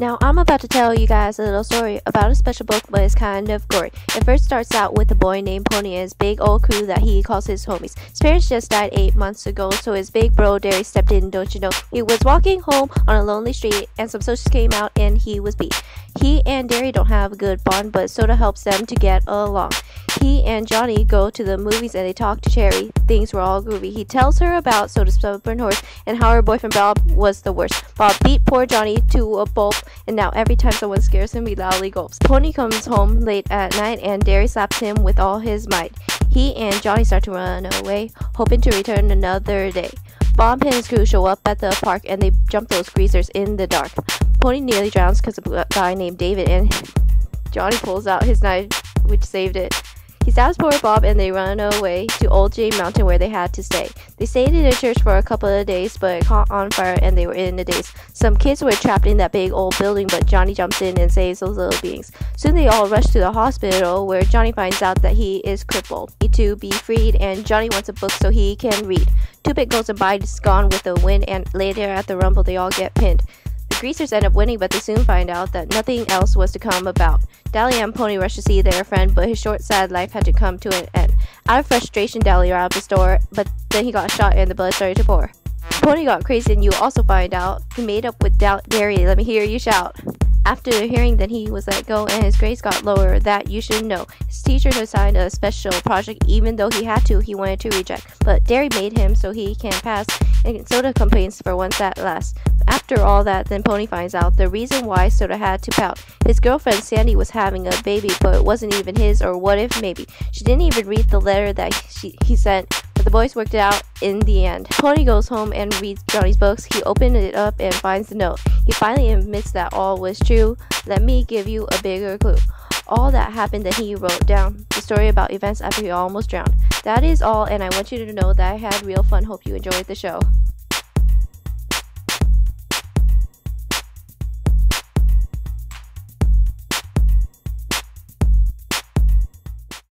Now, I'm about to tell you guys a little story about a special book, but it's kind of gory. It first starts out with a boy named Pony and his big old crew that he calls his homies. His parents just died 8 months ago, so his big bro Derry stepped in, don't you know? He was walking home on a lonely street, and some socials came out and he was beat. He and Derry don't have a good bond, but Soda helps them to get along. He and Johnny go to the movies and they talk to Cherry. Things were all groovy. He tells her about Soda's stubborn horse and how her boyfriend Bob was the worst. Bob beat poor Johnny to a pulp, and now every time someone scares him, he loudly gulps. Pony comes home late at night and Derry slaps him with all his might. He and Johnny start to run away, hoping to return another day. Bob and his crew show up at the park and they jump those greasers in the dark. Pony nearly drowns because of a guy named David, and Johnny pulls out his knife, which saved it. He stabs poor Bob and they run away to Old Jane Mountain where they had to stay. They stayed in a church for a couple of days, but it caught on fire and they were in a daze. Some kids were trapped in that big old building, but Johnny jumps in and saves those little beings. Soon they all rush to the hospital where Johnny finds out that he is crippled. To be freed, and Johnny wants a book so he can read. 2 bit goes and bites gone with the wind, and later at the rumble they all get pinned. The greasers end up winning, but they soon find out that nothing else was to come about. Dahlia and Pony rush to see their friend, but his short, sad life had to come to an end. Out of frustration, Dahlia robbed the store, but then he got shot and the blood started to pour. Pony got crazy, and you also find out he made up with Derry. Let me hear you shout. After hearing that he was let go and his grades got lower, that you should know. His teachers assigned a special project, even though he had to, he wanted to reject. But Derry made him so he can pass, and Soda complains for once at last. After all that, then Pony finds out the reason why Soda had to pout. His girlfriend Sandy was having a baby, but it wasn't even his, or what if maybe. She didn't even read the letter that he sent, but the boys worked it out in the end. Pony goes home and reads Johnny's books. He opens it up and finds the note. He finally admits that all was true. Let me give you a bigger clue. All that happened that he wrote down. The story about events after he almost drowned. That is all, and I want you to know that I had real fun. Hope you enjoyed the show.